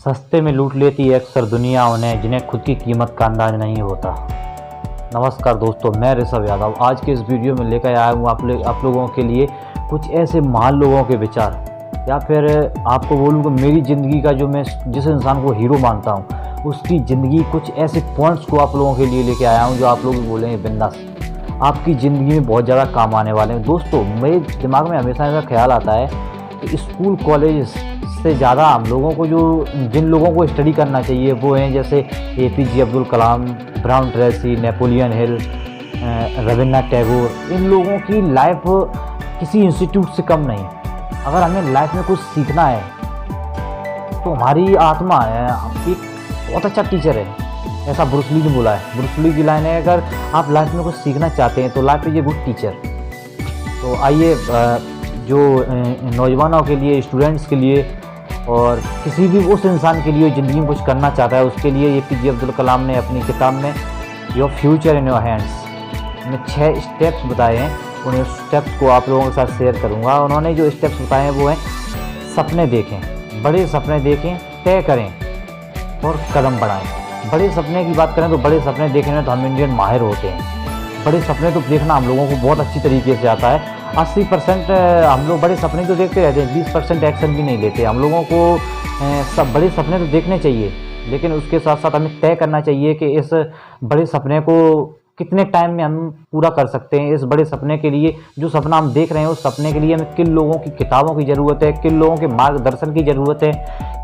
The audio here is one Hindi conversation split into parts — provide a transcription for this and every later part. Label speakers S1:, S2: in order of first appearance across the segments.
S1: सस्ते में लूट लेती है अक्सर दुनिया उन्हें जिन्हें खुद की कीमत का अंदाज नहीं होता। नमस्कार दोस्तों, मैं ऋषभ यादव आज के इस वीडियो में लेकर आया हूँ आप लोगों के लिए कुछ ऐसे महान लोगों के विचार, या फिर आपको बोलूँ कि मेरी ज़िंदगी का जो मैं जिस इंसान को हीरो मानता हूँ उसकी ज़िंदगी कुछ ऐसे पॉइंट्स को आप लोगों के लिए लेके आया हूँ जो आप लोग बोलेंगे बिंदास आपकी ज़िंदगी में बहुत ज़्यादा काम आने वाले हैं। दोस्तों, मेरे दिमाग में हमेशा ऐसा ख्याल आता है कि स्कूल कॉलेज से ज़्यादा हम लोगों को जिन लोगों को स्टडी करना चाहिए वो हैं जैसे APJ Abdul Kalam, Brown Tracy, Napoleon Hill, Rabindranath Tagore. इन लोगों की लाइफ किसी इंस्टीट्यूट से कम नहीं। अगर हमें लाइफ में कुछ सीखना है तो हमारी आत्मा है एक बहुत अच्छा टीचर है, ऐसा ब्रूस ली ने बोला है। ब्रूस ली की लाइन है, अगर आप लाइफ में कुछ सीखना चाहते हैं तो life is a good teacher. तो आइए जो नौजवानों के लिए, स्टूडेंट्स के लिए और किसी भी उस इंसान के लिए ज़िंदगी में कुछ करना चाहता है उसके लिए APJ अब्दुल कलाम ने अपनी किताब में your future in your hands में 6 स्टेप्स बताए हैं। उन स्टेप्स को आप लोगों के साथ शेयर करूंगा। उन्होंने जो स्टेप्स बताए हैं वो हैं सपने देखें, बड़े सपने देखें, तय करें और कदम बढ़ाएं। बड़े सपने की बात करें तो बड़े सपने देखने में तो हम इंडियन माहिर होते हैं। बड़े सपने तो देखना हम लोगों को बहुत अच्छी तरीके से आता है। 80% हम लोग बड़े सपने तो देखते रहते हैं, 20% एक्शन भी नहीं लेते। हम लोगों को सब बड़े सपने तो देखने चाहिए, लेकिन उसके साथ साथ हमें तय करना चाहिए कि इस बड़े सपने को कितने टाइम में हम पूरा कर सकते हैं। इस बड़े सपने के लिए जो सपना हम देख रहे हैं उस सपने के लिए हमें किन लोगों की किताबों की ज़रूरत है, किन लोगों के मार्गदर्शन की ज़रूरत है,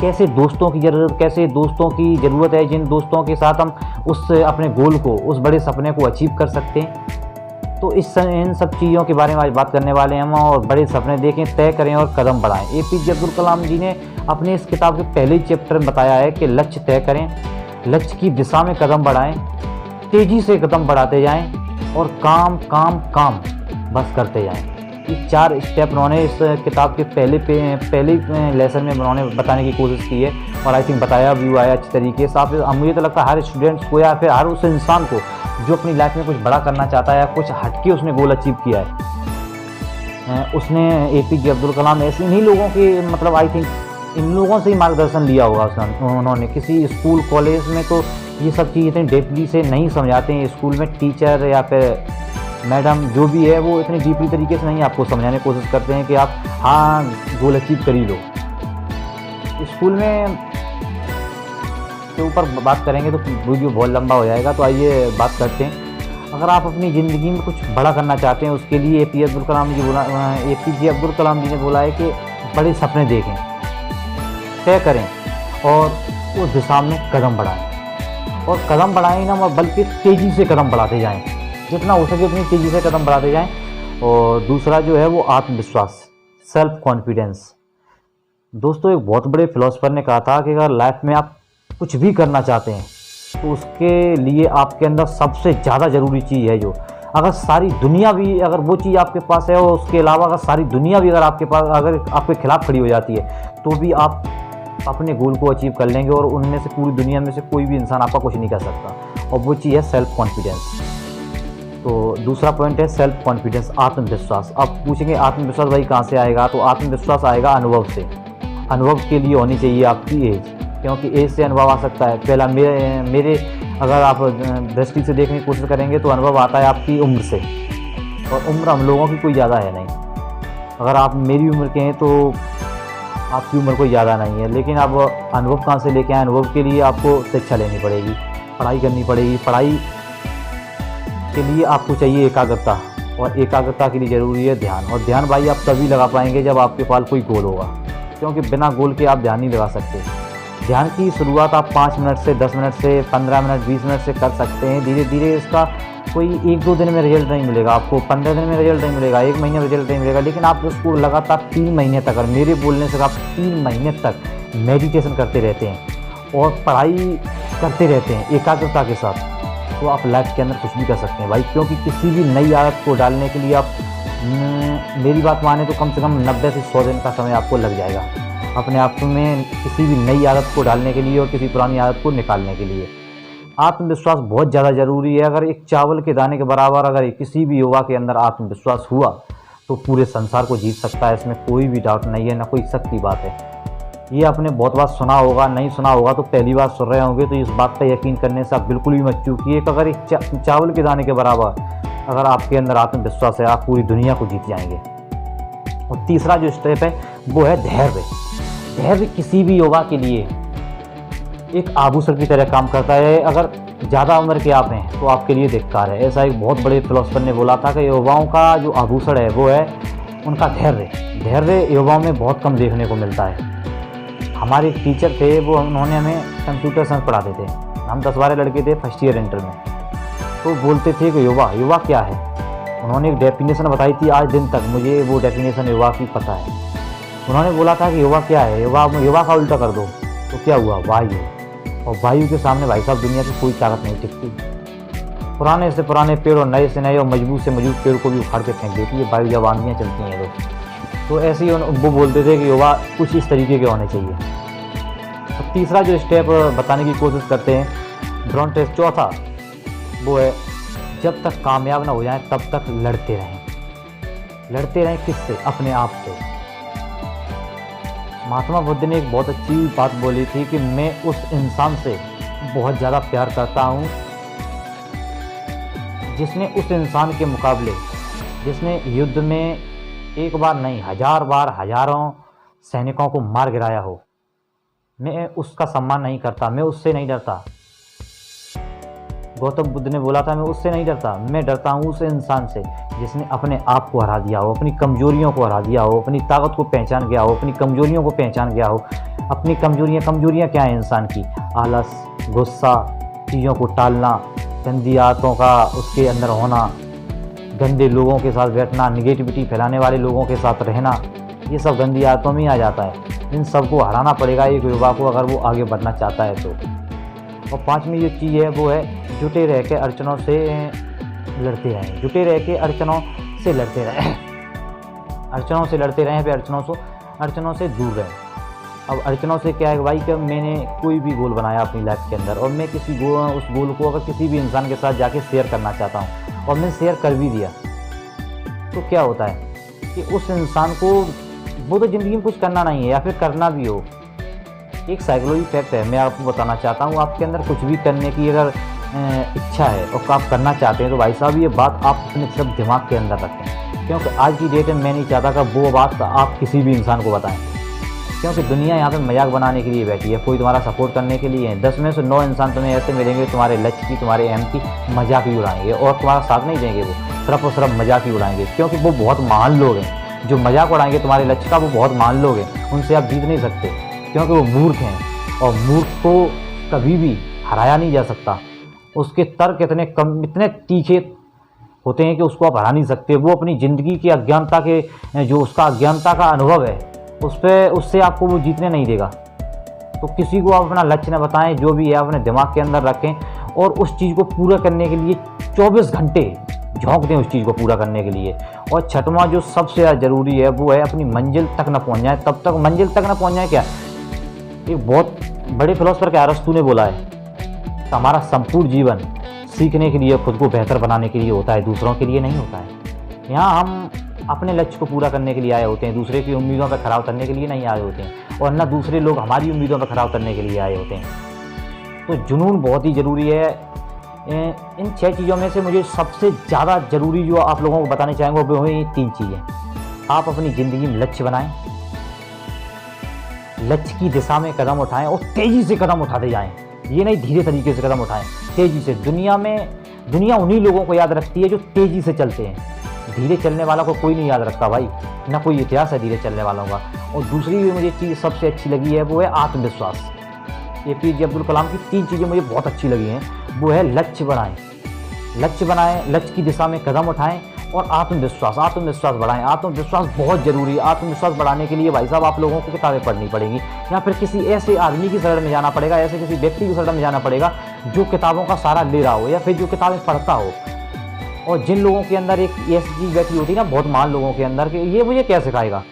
S1: कैसे दोस्तों की ज़रूरत है, जिन दोस्तों के साथ हम उस अपने गोल को, उस बड़े सपने को अचीव कर सकते हैं। तो इन सब चीज़ों के बारे में आज बात करने वाले हैं हम। और बड़े सपने देखें, तय करें और कदम बढ़ाएं। APJ अब्दुल कलाम जी ने अपने इस किताब के पहले चैप्टर में बताया है कि लक्ष्य तय करें, लक्ष्य की दिशा में कदम बढ़ाएं, तेज़ी से कदम बढ़ाते जाएं और काम काम काम बस करते जाएं। ये 4 स्टेप उन्होंने इस किताब के पहले लेसन में उन्होंने बताने की कोशिश की है और आई थिंक बताया भी हुआ है अच्छी तरीके से। मुझे तो लगता है हर स्टूडेंट्स को या फिर हर उस इंसान को जो अपनी लाइफ में कुछ बड़ा करना चाहता है या कुछ हटके उसने गोल अचीव किया है, उसने APJ अब्दुल कलाम ऐसे इन्हीं लोगों के मतलब आई थिंक इन लोगों से ही मार्गदर्शन लिया होगा उन्होंने। किसी स्कूल कॉलेज में तो ये सब चीज़ इतनी डीपली से नहीं समझाते हैं। स्कूल में टीचर या फिर मैडम जो भी है वो इतनी डीपली तरीके से नहीं आपको समझाने की कोशिश करते हैं कि आप हाँ गोल अचीव कर ही लो। स्कूल में के ऊपर बात करेंगे तो वीडियो बहुत लंबा हो जाएगा, तो आइए बात करते हैं। अगर आप अपनी ज़िंदगी में कुछ बड़ा करना चाहते हैं उसके लिए APJ अब्दुल कलाम जी ने बोला है कि बड़े सपने देखें, तय करें और उस दिशा में कदम बढ़ाएं। और कदम बढ़ाएं ना बल्कि तेज़ी से कदम बढ़ाते जाएं, जितना हो सके उतनी तेज़ी से कदम बढ़ाते जाएं। और दूसरा जो है वो आत्मविश्वास, सेल्फ कॉन्फिडेंस। दोस्तों, एक बहुत बड़े फिलोसोफर ने कहा था कि अगर लाइफ में आप कुछ भी करना चाहते हैं तो उसके लिए आपके अंदर सबसे ज़्यादा ज़रूरी चीज़ है जो अगर सारी दुनिया भी अगर वो चीज़ आपके पास है और उसके अलावा अगर सारी दुनिया भी अगर आपके खिलाफ खड़ी हो जाती है तो भी आप अपने गोल को अचीव कर लेंगे और उनमें से पूरी दुनिया में से कोई भी इंसान आपका कुछ नहीं कर सकता। और वो चीज़ है सेल्फ कॉन्फिडेंस। तो दूसरा पॉइंट है सेल्फ कॉन्फिडेंस, आत्मविश्वास। आप पूछेंगे आत्मविश्वास भाई कहाँ से आएगा, तो आत्मविश्वास आएगा अनुभव से। अनुभव के लिए होनी चाहिए आपकी एज, क्योंकि एज से अनुभव आ सकता है। पहला मेरे अगर आप दृष्टि से देखने की कोशिश करेंगे तो अनुभव आता है आपकी उम्र से, और उम्र हम लोगों की कोई ज़्यादा है नहीं। अगर आप मेरी उम्र के हैं तो आपकी उम्र कोई ज़्यादा नहीं है, लेकिन आप अनुभव कहाँ से लेके आए? अनुभव के लिए आपको शिक्षा लेनी पड़ेगी, पढ़ाई करनी पड़ेगी। पढ़ाई के लिए आपको चाहिए एकाग्रता, और एकाग्रता के लिए ज़रूरी है ध्यान। और ध्यान भाई आप तभी लगा पाएंगे जब आपके पास कोई गोल होगा, क्योंकि बिना गोल के आप ध्यान नहीं लगा सकते। ध्यान की शुरुआत आप 5 मिनट से, 10 मिनट से, 15 मिनट, 20 मिनट से कर सकते हैं। धीरे धीरे इसका कोई 1-2 दिन में रिजल्ट नहीं मिलेगा आपको, 15 दिन में रिजल्ट नहीं मिलेगा, 1 महीने में रिजल्ट नहीं मिलेगा, लेकिन आप उसको लगातार 3 महीने तक, और मेरे बोलने से आप 3 महीने तक मेडिटेशन करते रहते हैं और पढ़ाई करते रहते हैं एकाग्रता के साथ, तो आप लाइफ के अंदर कुछ भी कर सकते हैं भाई। क्योंकि किसी भी नई आदत को डालने के लिए आप मेरी बात माने तो कम से कम 90 से 100 दिन का समय आपको लग जाएगा अपने आप में किसी भी नई आदत को डालने के लिए और किसी पुरानी आदत को निकालने के लिए। आत्मविश्वास बहुत ज़्यादा ज़रूरी है। अगर एक चावल के दाने के बराबर अगर किसी भी युवा के अंदर आत्मविश्वास हुआ तो पूरे संसार को जीत सकता है, इसमें कोई भी डाउट नहीं है, ना कोई शक की बात है। ये आपने बहुत बार सुना होगा, नहीं सुना होगा तो पहली बार सुन रहे होंगे, तो इस बात पर यकीन करने से आप बिल्कुल भी मत चूकिए कि अगर एक चावल के दाने के बराबर अगर आपके अंदर आत्मविश्वास है, आप पूरी दुनिया को जीत जाएंगे। और तीसरा जो स्टेप है वो है धैर्य। धैर्य किसी भी युवा के लिए एक आभूषण की तरह काम करता है। अगर ज़्यादा उम्र के आप हैं तो आपके लिए धिक्कार है। ऐसा एक बहुत बड़े फिलोसफर ने बोला था कि युवाओं का जो आभूषण है वो है उनका धैर्य। धैर्य युवाओं में बहुत कम देखने को मिलता है। हमारे एक टीचर थे, वो उन्होंने हमें कंप्यूटर साइंस पढ़ाते थे। हम 10-12 लड़के थे फर्स्ट ईयर इंटर में। तो बोलते थे कि युवा क्या है। उन्होंने एक डेफिनेशन बताई थी, आज दिन तक मुझे वो डेफिनेशन युवा की पता है। उन्होंने बोला था कि युवा क्या है, युवा का उल्टा कर दो तो क्या हुआ, वायु। और वायु के सामने भाई साहब दुनिया की कोई ताकत नहीं टिकती। पुराने से पुराने पेड़ और नए से नए और मजबूत से मजबूत पेड़ को भी उखाड़ के फेंक देती है वायु जब आंधियाँ चलती हैं तो ऐसे ही वो बोलते थे कि युवा कुछ इस तरीके के होने चाहिए। और तीसरा जो स्टेप बताने की कोशिश करते हैं ड्रोन टेस्ट, चौथा वो है जब तक कामयाब ना हो जाए तब तक लड़ते रहें। लड़ते रहें किससे, अपने आप से। महात्मा बुद्ध ने एक बहुत अच्छी बात बोली थी कि मैं उस इंसान से बहुत ज़्यादा प्यार करता हूँ जिसने उस इंसान के मुकाबले, जिसने युद्ध में एक बार नहीं 1000 बार हजारों सैनिकों को मार गिराया हो। मैं उसका सम्मान नहीं करता, मैं उससे नहीं डरता। गौतम बुद्ध ने बोला था मैं उससे नहीं डरता, मैं डरता हूँ उस इंसान से जिसने अपने आप को हरा दिया हो, अपनी कमजोरियों को हरा दिया हो, अपनी ताकत को पहचान गया हो, अपनी कमजोरियों को पहचान गया हो। अपनी कमजोरियाँ क्या है इंसान की, आलस, गुस्सा, चीज़ों को टालना, गंदी आदतों का उसके अंदर होना, गंदे लोगों के साथ बैठना, निगेटिविटी फैलाने वाले लोगों के साथ रहना, ये सब गंदी आदतों में ही आ जाता है। इन सबको हराना पड़ेगा एक युवा को अगर वो आगे बढ़ना चाहता है तो। और पांचवी जो चीज़ है वो है जुटे रह के अड़चनों से लड़ते रहें। जुटे रह के अड़चनों से लड़ते रहें। अड़चनों से लड़ते रहें, फिर अड़चनों से दूर रहें। अब अड़चनों से क्या है भाई कि मैंने कोई भी गोल बनाया अपनी लाइफ के अंदर और मैं उस गोल को अगर किसी भी इंसान के साथ जाके शेयर करना चाहता हूँ और मैं शेयर कर भी दिया तो क्या होता है कि उस इंसान को वो तो ज़िंदगी में कुछ करना नहीं है या फिर करना भी हो, एक साइकोलॉजी फैक्ट है मैं आपको बताना चाहता हूँ। आपके अंदर कुछ भी करने की अगर इच्छा है और आप करना चाहते हैं तो भाई साहब ये बात आप अपने सिर्फ दिमाग के अंदर रखें, क्योंकि आज की डेट में मैं नहीं चाहता कि वो बात आप किसी भी इंसान को बताएं, क्योंकि दुनिया यहाँ पे मजाक बनाने के लिए बैठी है, कोई तुम्हारा सपोर्ट करने के लिए है। 10 में से 9 इंसान तुम्हें ऐसे मिलेंगे तुम्हारे लक्ष्य की, तुम्हारे एम की मजाक ही उड़ाएंगे और तुम्हारा साथ नहीं देंगे, वो सिर्फ और सिर्फ मजाक ही उड़ाएंगे, क्योंकि वो बहुत महान लोग हैं। जो मजाक उड़ाएंगे तुम्हारे लक्ष्य का वो बहुत महान लोग हैं, उनसे आप जीत नहीं सकते, क्योंकि वो मूर्ख हैं और मूर्ख को कभी भी हराया नहीं जा सकता। उसके तर्क इतने तीखे होते हैं कि उसको आप हरा नहीं सकते। वो अपनी ज़िंदगी की अज्ञानता के जो उसका अज्ञानता का अनुभव है उससे आपको वो जीतने नहीं देगा। तो किसी को आप अपना लक्ष्य न बताएं, जो भी है अपने दिमाग के अंदर रखें और उस चीज़ को पूरा करने के लिए 24 घंटे झोंक दें उस चीज़ को पूरा करने के लिए। और छठवां जो सबसे ज़्यादा ज़रूरी है वो है अपनी मंजिल तक न पहुंच जाए तब तक, मंजिल तक न पहुंच जाए क्या, एक बहुत बड़े फिलोसफर के अरस्तू ने बोला है, हमारा संपूर्ण जीवन सीखने के लिए, खुद को बेहतर बनाने के लिए होता है, दूसरों के लिए नहीं होता है। यहाँ हम अपने लक्ष्य को पूरा करने के लिए आए होते हैं, दूसरे की उम्मीदों पर खरा उतरने के लिए नहीं आए होते हैं, और न दूसरे लोग हमारी उम्मीदों पर खरा उतरने के लिए आए होते हैं। तो जुनून बहुत ही ज़रूरी है। इन 6 चीज़ों में से मुझे सबसे ज़्यादा ज़रूरी जो आप लोगों को बताने चाहेंगे वो ये 3 चीज़ें। आप अपनी ज़िंदगी में लक्ष्य बनाएं, लक्ष्य की दिशा में कदम उठाएं और तेज़ी से कदम उठाते जाएं। ये नहीं धीरे तरीके से कदम उठाएं, तेज़ी से। दुनिया उन्हीं लोगों को याद रखती है जो तेज़ी से चलते हैं। धीरे चलने वाला को कोई नहीं याद रखता भाई, ना कोई इतिहास है धीरे चलने वालों का। और दूसरी भी मुझे चीज़ सबसे अच्छी लगी है वो है आत्मविश्वास। APJ अब्दुल कलाम की 3 चीज़ें मुझे बहुत अच्छी लगी हैं। वो है लक्ष्य बनाएं, लक्ष्य की दिशा में कदम उठाएं और आत्मविश्वास बढ़ाएं। आत्मविश्वास बहुत ज़रूरी है। आत्मविश्वास बढ़ाने के लिए भाई साहब आप लोगों को किताबें पढ़नी पड़ेंगी, या फिर किसी ऐसे आदमी की शरण में जाना पड़ेगा, ऐसे किसी व्यक्ति की शरण में जाना पड़ेगा जो किताबों का सहारा ले रहा हो या फिर जो किताबें पढ़ता हो। और जिन लोगों के अंदर एक ऐसी चीज़ बैठी होती है ना, बहुत महान लोगों के अंदर, कि ये मुझे क्या सिखाएगा।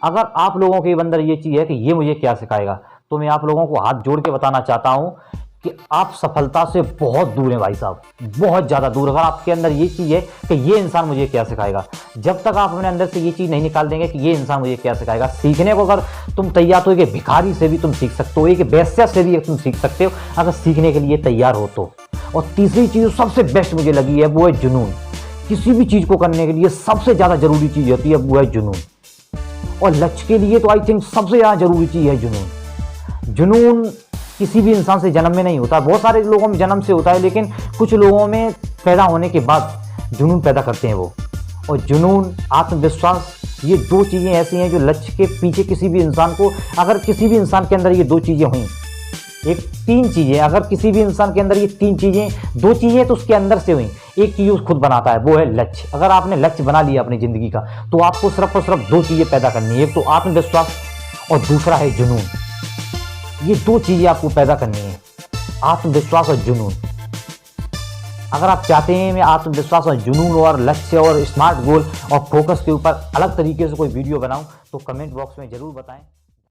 S1: अगर आप लोगों के अंदर ये चीज़ है कि ये मुझे क्या सिखाएगा, तो मैं आप लोगों को हाथ जोड़ के बताना चाहता हूँ कि आप सफलता से बहुत दूर हैं भाई साहब, बहुत ज़्यादा दूर। अगर आपके अंदर ये चीज़ है कि ये इंसान मुझे क्या सिखाएगा, जब तक आप अपने अंदर से ये चीज़ नहीं निकाल देंगे कि ये इंसान मुझे क्या सिखाएगा, सीखने को अगर तुम तैयार तो एक भिखारी से भी तुम सीख सकते हो, एक वेश्या से भी तुम सीख सकते हो अगर सीखने के लिए तैयार हो तो। और तीसरी चीज़ सबसे बेस्ट मुझे लगी है वो है जुनून। किसी भी चीज़ को करने के लिए सबसे ज़्यादा ज़रूरी चीज़ होती है वो है जुनून। और लक्ष्य के लिए तो आई थिंक सबसे ज़्यादा ज़रूरी चीज़ है जुनून। जुनून किसी भी इंसान से जन्म में नहीं होता, बहुत सारे लोगों में जन्म से होता है, लेकिन कुछ लोगों में पैदा होने के बाद जुनून पैदा करते हैं वो। और जुनून, आत्मविश्वास, ये दो चीज़ें ऐसी हैं जो लक्ष्य के पीछे किसी भी इंसान को, अगर किसी भी इंसान के अंदर ये दो चीज़ें हुई, एक तीन चीज़ें, अगर किसी भी इंसान के अंदर ये तीन चीज़ें, दो चीज़ें तो उसके अंदर से हुई, एक चीज़ खुद बनाता है वो है लक्ष्य। अगर आपने लक्ष्य बना लिया अपनी ज़िंदगी का तो आपको सिर्फ और सिर्फ दो चीज़ें पैदा करनी है, एक तो आत्मविश्वास और दूसरा है जुनून। ये दो चीज़ें आपको पैदा करनी है, आत्मविश्वास और जुनून। अगर आप चाहते हैं मैं आत्मविश्वास और जुनून और लक्ष्य और स्मार्ट गोल और फोकस के ऊपर अलग तरीके से कोई वीडियो बनाऊं तो कमेंट बॉक्स में ज़रूर बताएं।